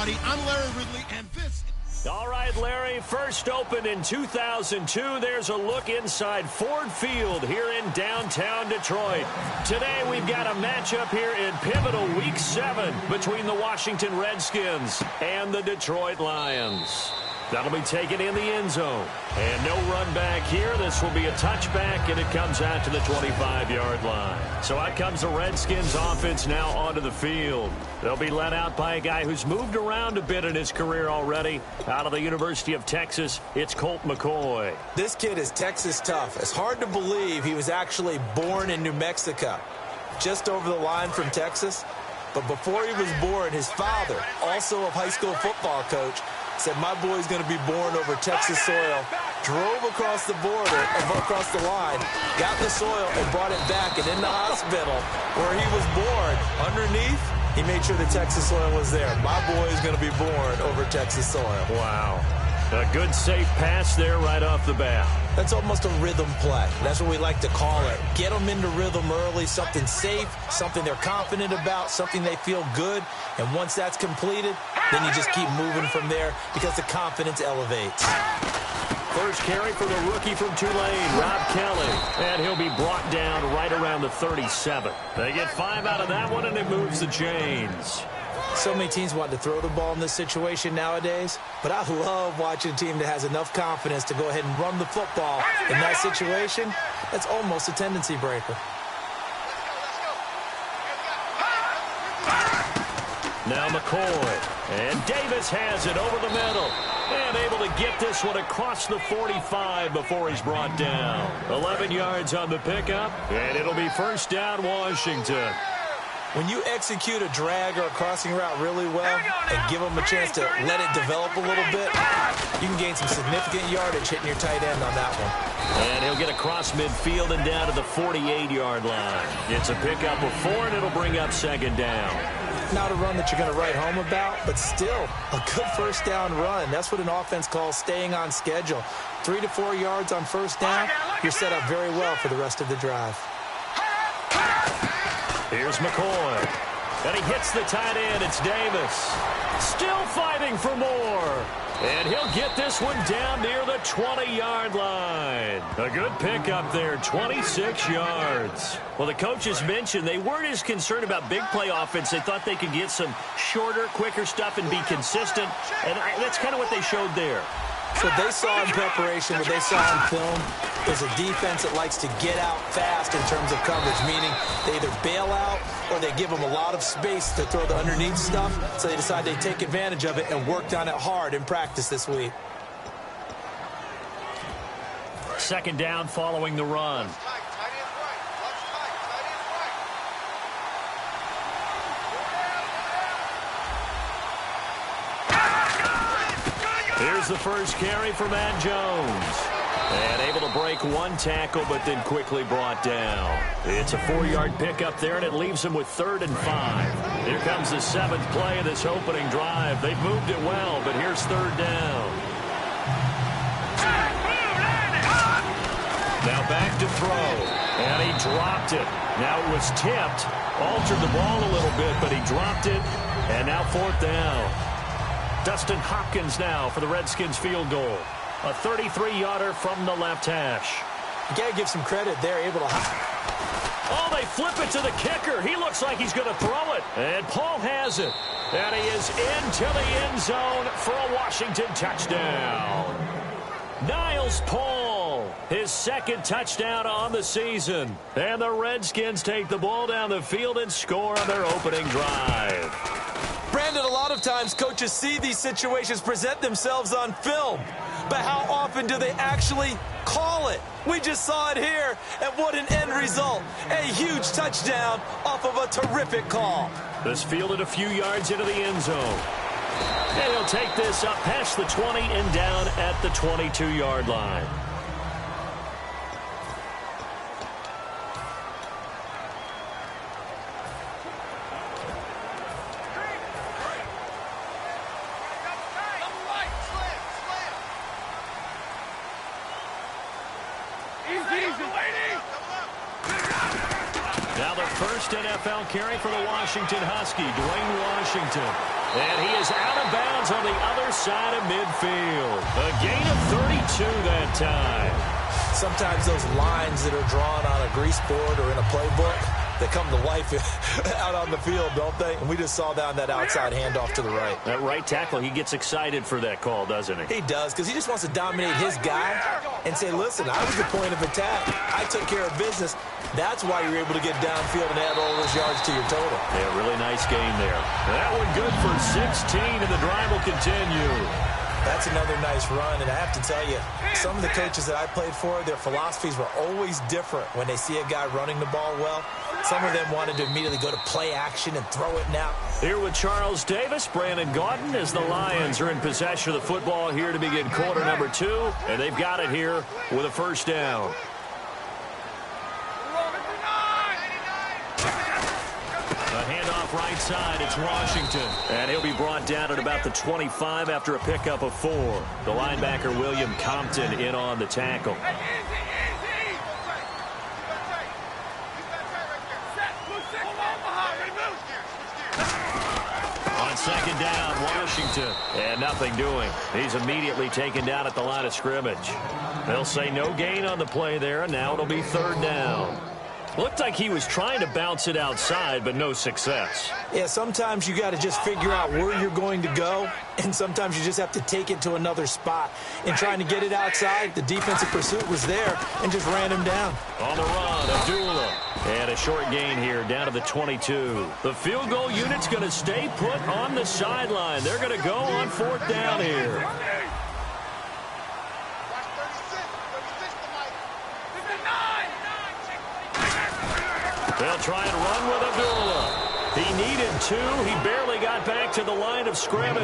everybody. I'm Larry Ridley, and this... All right, Larry, first opened in 2002. There's a look inside Ford Field here in downtown Detroit. Today, we've got a matchup here in pivotal Week 7 between the Washington Redskins and the Detroit Lions. That'll be taken in the end zone. And no run back here. This will be a touchback, and it comes out to the 25-yard line. So out comes the Redskins offense now onto the field. They'll be led out by a guy who's moved around a bit in his career already. Out of the University of Texas, it's Colt McCoy. This kid is Texas tough. It's hard to believe he was actually born in New Mexico, just over the line from Texas. But before he was born, his father, also a high school football coach, said, my boy's going to be born over Texas soil, drove across the border, across the line, got the soil, and brought it back. And in the hospital where he was born, underneath, he made sure the Texas soil was there. My boy is going to be born over Texas soil. Wow. A good, safe pass there right off the bat. That's almost a rhythm play. That's what we like to call it. Get them into rhythm early, something safe, something they're confident about, something they feel good. And once that's completed, then you just keep moving from there because the confidence elevates. First carry for the rookie from Tulane, Rob Kelly. And he'll be brought down right around the 37. They get 5 out of that one, and it moves the chains. So many teams want to throw the ball in this situation nowadays, but I love watching a team that has enough confidence to go ahead and run the football in that situation. That's almost a tendency breaker. Now McCoy, and Davis has it over the middle, and able to get this one across the 45 before he's brought down. 11 yards on the pickup, and it'll be first down Washington. When you execute a drag or a crossing route really well and give them a chance to let it develop a little bit, you can gain some significant yardage hitting your tight end on that one. And he'll get across midfield and down to the 48-yard line. It's a pickup of 4, and it'll bring up second down. Not a run that you're going to write home about, but still a good first down run. That's what an offense calls staying on schedule. 3 to 4 yards on first down, you're set up very well for the rest of the drive. Here's McCoy, and he hits the tight end. It's Davis. Still fighting for more. And he'll get this one down near the 20-yard line. A good pickup there, 26 yards. Well, the coaches mentioned they weren't as concerned about big play offense. They thought they could get some shorter, quicker stuff and be consistent. And that's kind of what they showed there. So what they saw in preparation, what they saw in film, is a defense that likes to get out fast in terms of coverage, meaning they either bail out or they give them a lot of space to throw the underneath stuff, so they decide they take advantage of it and worked on it hard in practice this week. Second down following the run. Here's the first carry for Matt Jones. And able to break one tackle, but then quickly brought down. It's a 4-yard pickup there, and it leaves him with 3rd and 5. Here comes the 7th play of this opening drive. They've moved it well, but here's 3rd down. Now back to throw, and he dropped it. Now it was tipped, altered the ball a little bit, but he dropped it, and now 4th down. Dustin Hopkins now for the Redskins field goal. A 33-yarder from the left hash. You got to give some credit. They're able to... Oh, they flip it to the kicker. He looks like he's going to throw it. And Paul has it. And he is into the end zone for a Washington touchdown. Niles Paul, his 2nd touchdown on the season. And the Redskins take the ball down the field and score on their opening drive. Brandon, a lot of times coaches see these situations present themselves on film, but how often do they actually call it? We just saw it here, and what an end result. A huge touchdown off of a terrific call. This fielded a few yards into the end zone. And he'll take this up past the 20 and down at the 22-yard line. Now the first NFL carry for the Washington Husky, Dwayne Washington. And he is out of bounds on the other side of midfield. A gain of 32 that time. Sometimes those lines that are drawn on a grease board or in a playbook, they come to life out on the field, don't they? And we just saw that on that outside handoff to the right. That right tackle, he gets excited for that call, doesn't he? He does, because he just wants to dominate his guy and say, listen, I was the point of attack. I took care of business. That's why you're able to get downfield and add all those yards to your total. Yeah, really nice game there. That one good for 16, and the drive will continue. That's another nice run, and I have to tell you, some of the coaches that I played for, their philosophies were always different when they see a guy running the ball well. Some of them wanted to immediately go to play action and throw it now. Here with Charles Davis, Brandon Gaudin, as the Lions are in possession of the football here to begin quarter number 2, and they've got it here with a first down. A handoff right side, it's Washington. And he'll be brought down at about the 25 after a pickup of 4. The linebacker, William Compton, in on the tackle. On second down, Washington. And nothing doing. He's immediately taken down at the line of scrimmage. They'll say no gain on the play there, and now it'll be third down. Looked like he was trying to bounce it outside, but no success. Yeah, sometimes you got to just figure out where you're going to go, and sometimes you just have to take it to another spot. In trying to get it outside, the defensive pursuit was there and just ran him down. On the run, Abdullah. And a short gain here down to the 22. The field goal unit's going to stay put on the sideline. They're going to go on fourth down here. They'll try and run with Abdullah. He needed 2. He barely got back to the line of scrimmage.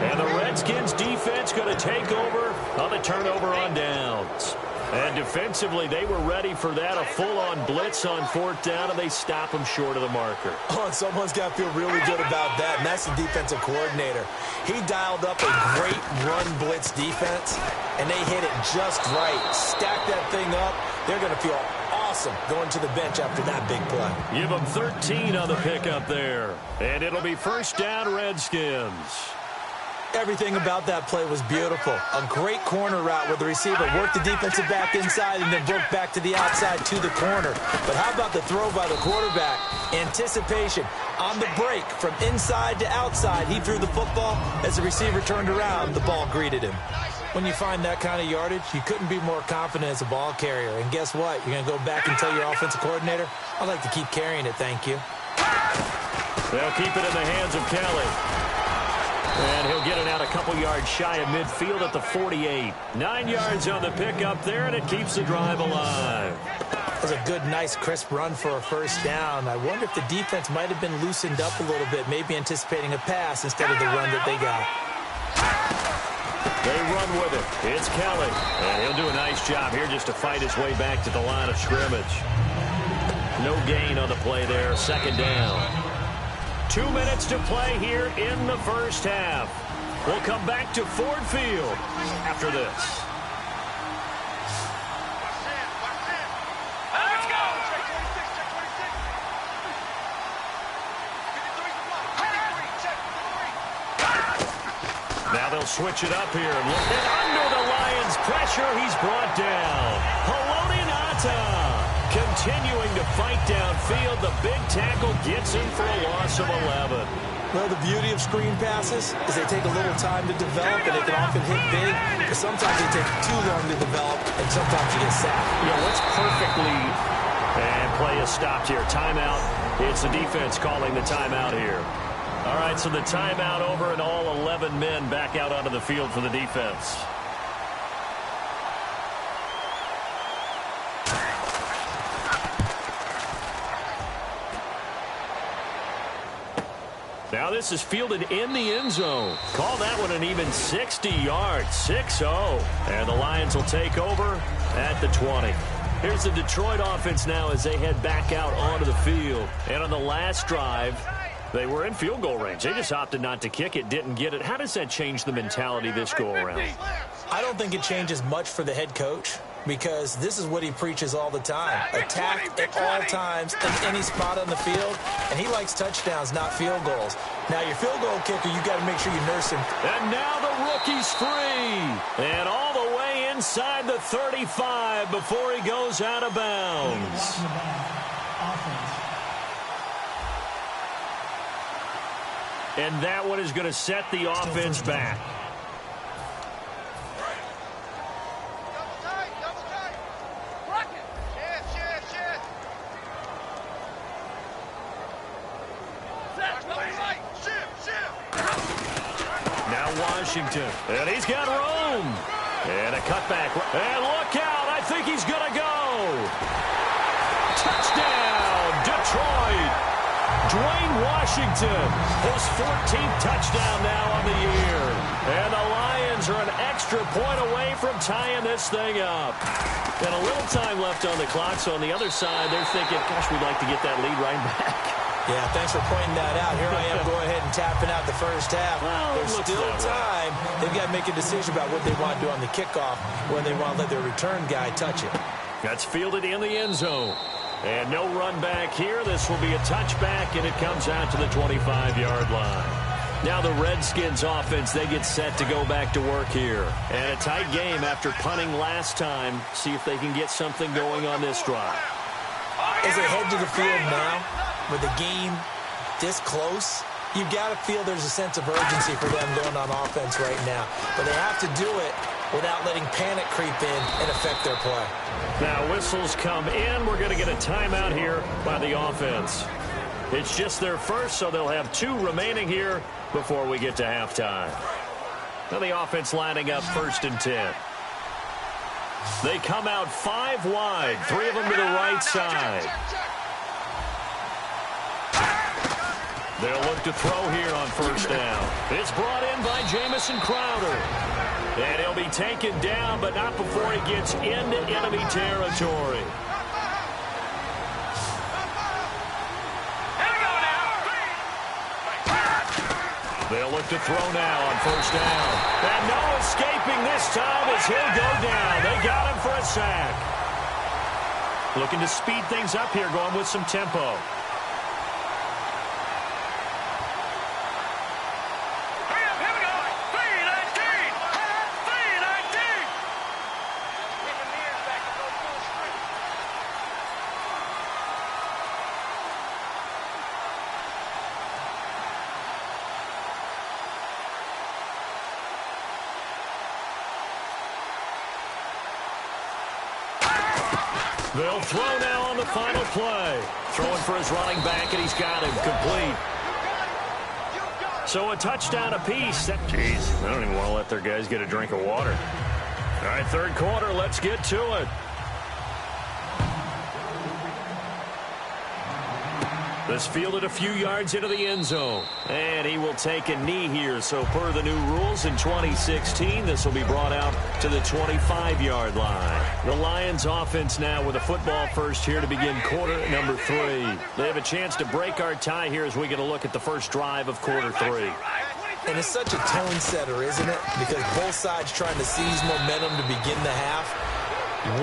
And the Redskins defense going to take over on the turnover on downs. And defensively, they were ready for that, a full-on blitz on fourth down, and they stop him short of the marker. Oh, and someone's got to feel really good about that, and that's the defensive coordinator. He dialed up a great run blitz defense, and they hit it just right. Stack that thing up. They're going to feel awesome going to the bench after that big play. Give them 13 on the pickup there. And it'll be first down, Redskins. Everything about that play was beautiful. A great corner route where the receiver worked the defensive back inside and then broke back to the outside to the corner. But how about the throw by the quarterback? Anticipation on the break from inside to outside. He threw the football. As the receiver turned around, the ball greeted him. When you find that kind of yardage, you couldn't be more confident as a ball carrier. And guess what? You're going to go back and tell your offensive coordinator, I'd like to keep carrying it, thank you. They'll keep it in the hands of Kelly. And he'll get it out a couple yards shy of midfield at the 48. 9 yards on the pickup there, and it keeps the drive alive. That was a good, nice, crisp run for a first down. I wonder if the defense might have been loosened up a little bit, maybe anticipating a pass instead of the run that they got. They run with it. It's Kelly. And he'll do a nice job here just to fight his way back to the line of scrimmage. No gain on the play there. Second down. 2 minutes to play here in the first half. We'll come back to Ford Field after this. Now they'll switch it up here. And under the Lions' pressure, he's brought down. Haloti Ngata continuing to fight downfield. The big tackle gets him for a loss of 11. Well, the beauty of screen passes is they take a little time to develop, and they can often hit big, but sometimes they take too long to develop, and sometimes you get sacked. Yeah, let's perfectly... And play is stopped here. Timeout. It's the defense calling the timeout here. All right, so the timeout over, and all 11 men back out onto the field for the defense. Now this is fielded in the end zone. Call that one an even 60 yards, 6-0. And the Lions will take over at the 20. Here's the Detroit offense now as they head back out onto the field. And on the last drive, they were in field goal range. They just opted not to kick it, didn't get it. How does that change the mentality this go around? I don't think it changes much for the head coach because this is what he preaches all the time. Attack at all times in any spot on the field, and he likes touchdowns, not field goals. Now, your field goal kicker, you got to make sure you nurse him. And now the rookie's free. And all the way inside the 35 before he goes out of bounds. And that one is going to set the offense back. Now Washington, and he's got room. And a cutback. And look out, I think he's going to go. Touchdown, Detroit. Dwayne Washington, his 14th touchdown now on the year. And the Lions are an extra point away from tying this thing up. And a little time left on the clock, so on the other side, they're thinking, gosh, we'd like to get that lead right back. Yeah, thanks for pointing that out. Here I am going ahead and tapping out the first half. Well, there's still time. They've got to make a decision about what they want to do on the kickoff, whether they want to let their return guy touch it. That's fielded in the end zone. And no run back here. This will be a touchback, and it comes out to the 25-yard line. Now the Redskins offense, they get set to go back to work here. And a tight game after punting last time. See if they can get something going on this drive. As they head to the field now, with the game this close, you've got to feel there's a sense of urgency for them going on offense right now. But they have to do it without letting panic creep in and affect their play. Now whistles come in. We're going to get a timeout here by the offense. It's just their first, so they'll have 2 remaining here before we get to halftime. Now the offense lining up 1st and 10. They come out 5 wide, 3 of them to the right side. They'll look to throw here on 1st down. It's brought in by Jamison Crowder. And he'll be taken down, but not before he gets into enemy territory. They'll look to throw now on 1st down. And no escaping this time as he'll go down. They got him for a sack. Looking to speed things up here, going with some tempo. They'll throw now on the final play. Throwing for his running back, and he's got him complete. So a touchdown apiece. Jeez, I don't even want to let their guys get a drink of water. All right, 3rd quarter, let's get to it. This fielded a few yards into the end zone. And he will take a knee here. So per the new rules in 2016, this will be brought out to the 25-yard line. The Lions offense now with a football first here to begin quarter number 3. They have a chance to break our tie here as we get a look at the first drive of quarter 3. And it's such a tone setter, isn't it? Because both sides trying to seize momentum to begin the half.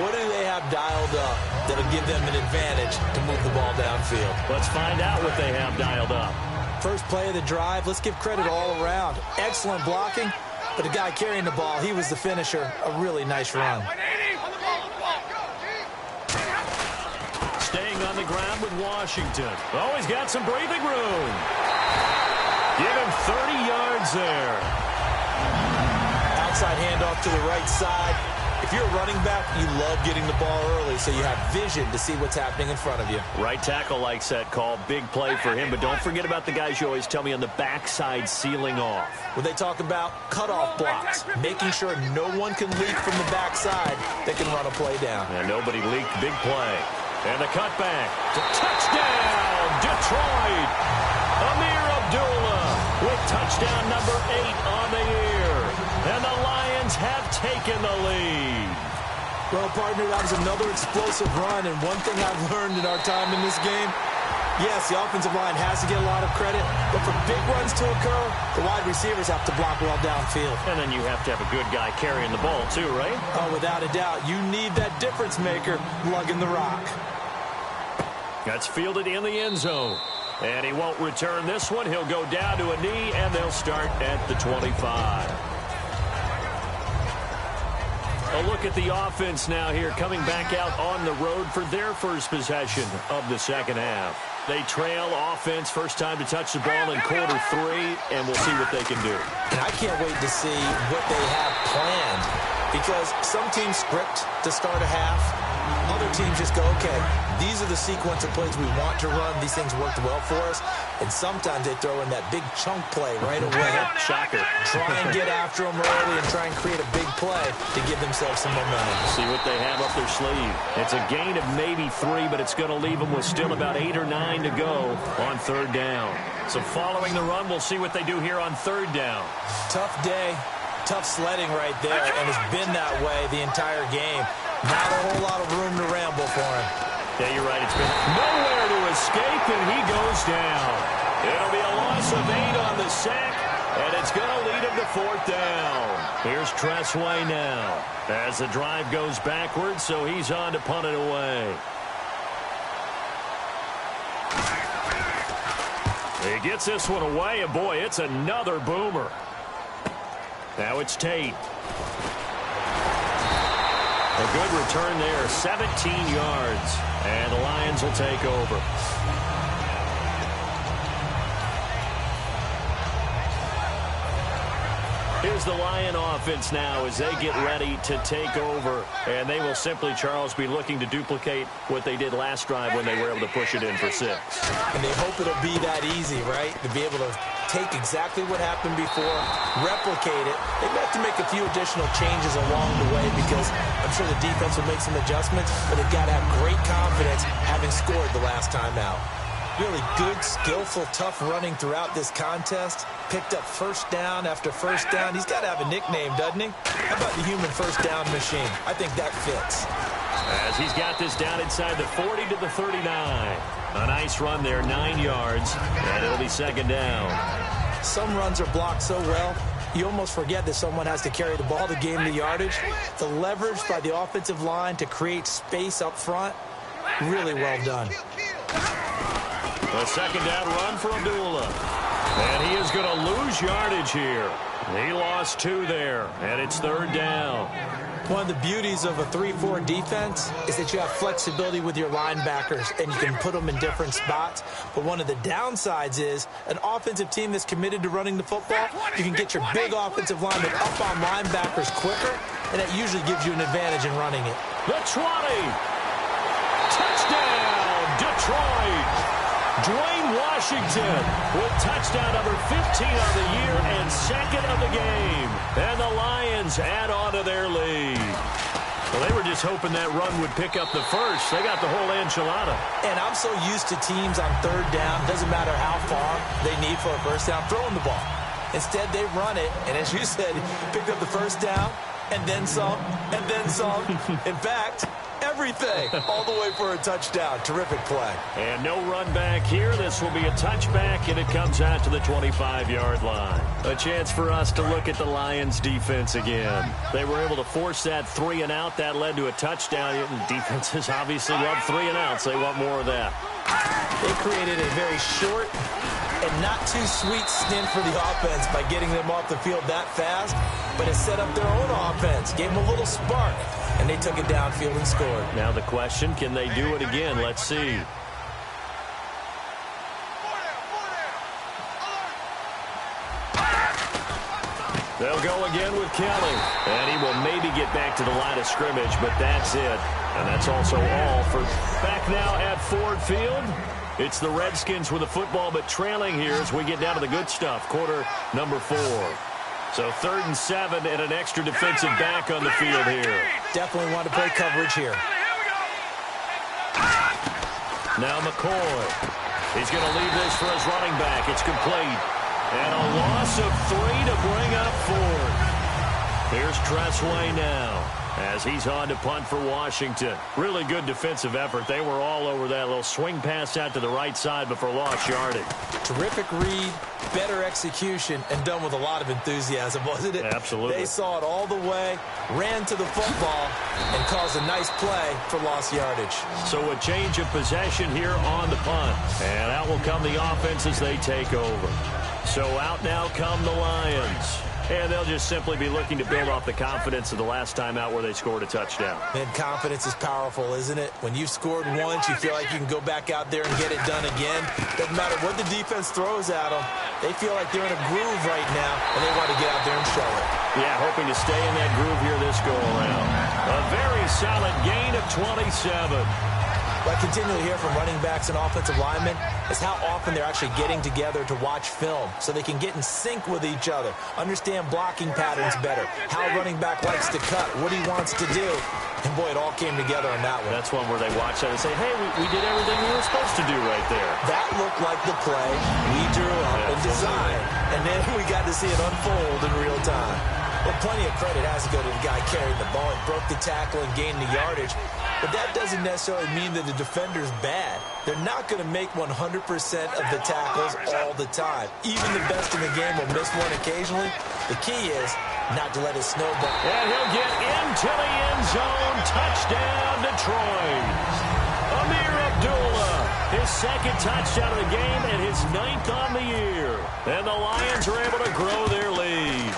What do they have dialed up that'll give them an advantage to move the ball downfield? Let's find out what they have dialed up. First play of the drive, let's give credit all around. Excellent blocking, but the guy carrying the ball, he was the finisher. A really nice run. Staying on the ground with Washington. Oh, he's got some breathing room. Give him 30 yards there. Outside handoff to the right side. If you're a running back, you love getting the ball early so you have vision to see what's happening in front of you. Right tackle likes that call. Big play for him, but don't forget about the guys you always tell me on the backside sealing off. When they talk about cutoff blocks, making sure no one can leak from the backside that can run a play down. And nobody leaked. Big play. And the cutback. Touchdown, Detroit. Amir Abdullah with touchdown number 8 on the year. And the Lions have taken the lead. Well, partner, that was another explosive run. And one thing I've learned in our time in this game, Yes, the offensive line has to get a lot of credit, but for big runs to occur, the wide receivers have to block well downfield. And then you have to have a good guy carrying the ball too, right? Oh, without a doubt. You need that difference maker lugging the rock. That's fielded in the end zone. And he won't return this one. He'll go down to a knee, and they'll start at the 25. A look at the offense now here, coming back out on the road for their first possession of the second half. They trail offense, first time to touch the ball in quarter 3, and we'll see what they can do. And I can't wait to see what they have planned, because some teams script to start a half. Other teams just go, okay, these are the sequence of plays we want to run. These things worked well for us. And sometimes they throw in that big chunk play right away. Shocker. Try and get after them early and try and create a big play to give themselves some momentum. See what they have up their sleeve. It's a gain of maybe 3, but it's going to leave them with still about 8 or 9 to go on third down. So following the run, we'll see what they do here on third down. Tough day, tough sledding right there, and it's been that way the entire game. Not a whole lot of room to ramble for him. Yeah, you're right. It's been nowhere to escape, and he goes down. It'll be a loss of 8 on the sack, and it's going to lead him to fourth down. Here's Tressway now as the drive goes backwards, so he's on to punt it away. He gets this one away, and boy, it's another boomer. Now it's Tate. A good return there, 17 yards, and the Lions will take over. Here's the Lion offense now as they get ready to take over, and they will simply, Charles, be looking to duplicate what they did last drive when they were able to push it in for 6. And they hope it'll be that easy, right, to be able to take exactly what happened before, replicate it. They may have to make a few additional changes along the way because I'm sure the defense will make some adjustments, but they've got to have great confidence having scored the last time out. Really good, skillful, tough running throughout this contest. Picked up first down after first down. He's got to have a nickname, doesn't he? How about the human first down machine? I think that fits. As he's got this down inside the 40 to the 39. A nice run there, 9 yards, and it'll be second down. Some runs are blocked so well, you almost forget that someone has to carry the ball to gain the yardage. The leverage by the offensive line to create space up front, really well done. A second down run for Abdullah. And he is going to lose yardage here. He lost 2 there, and it's third down. One of the beauties of a 3-4 defense is that you have flexibility with your linebackers, and you can put them in different spots. But one of the downsides is an offensive team that's committed to running the football, you can get your big offensive linemen up on linebackers quicker, and that usually gives you an advantage in running it. The 20. Touchdown, Detroit. Dwayne Washington with touchdown number 15 of the year and second of the game. And the Lions add on to their lead. Well, they were just hoping that run would pick up the first. They got the whole enchilada. And I'm so used to teams on third down, doesn't matter how far they need for a first down, throwing the ball. Instead, they run it, and as you said, picked up the first down, and then some, and then some. In fact, everything, all the way for a touchdown. Terrific play. And no run back here. This will be a touchback, and it comes out to the 25-yard line. A chance for us to look at the Lions' defense again. They were able to force that 3 and out. That led to a touchdown. Defenses obviously love 3 and outs. They want more of that. They created a very short and not too sweet stint for the offense by getting them off the field that fast, but it set up their own offense, gave them a little spark, and they took it downfield and scored. Now the question, can they do it again? Let's see. They'll go again with Kelly, and he will maybe get back to the line of scrimmage, but that's it. And that's also all for back now at Ford Field. It's the Redskins with the football, but trailing here as we get down to the good stuff, quarter number 4. So 3rd and 7 and an extra defensive back on the field here. Definitely want to play coverage here. Now McCoy. He's going to leave this for his running back. It's complete. And a loss of 3 to bring up 4. Here's Tressway now. as he's on to punt for Washington. Really good defensive effort. They were all over that little swing pass out to the right side before lost yardage. Terrific read, better execution, and done with a lot of enthusiasm, wasn't it? Absolutely. They saw it all the way, ran to the football, and caused a nice play for lost yardage. So a change of possession here on the punt. And out will come the offense as they take over. So out now come the Lions. And they'll just simply be looking to build off the confidence of the last time out where they scored a touchdown. Man, confidence is powerful, isn't it? When you've scored once, you feel like you can go back out there and get it done again. Doesn't matter what the defense throws at them. They feel like they're in a groove right now, and they want to get out there and show it. Yeah, hoping to stay in that groove here this go-around. A very solid gain of 27. What I continually hear from running backs and offensive linemen is how often they're actually getting together to watch film so they can get in sync with each other, understand blocking patterns better, how a running back likes to cut, what he wants to do. And, boy, it all came together on that one. That's one where they watch that and say, hey, we did everything we were supposed to do right there. That looked like the play we drew up and designed, and then we got to see it unfold in real time. Well, plenty of credit has to go to the guy carrying the ball. He broke the tackle and gained the yardage. But that doesn't necessarily mean that the defender's bad. They're not going to make 100% of the tackles all the time. Even the best in the game will miss one occasionally. The key is not to let it snowball. And he'll get into the end zone. Touchdown, Detroit. Amir Abdullah, his second touchdown of the game and his 9th on the year. And the Lions are able to grow their lead.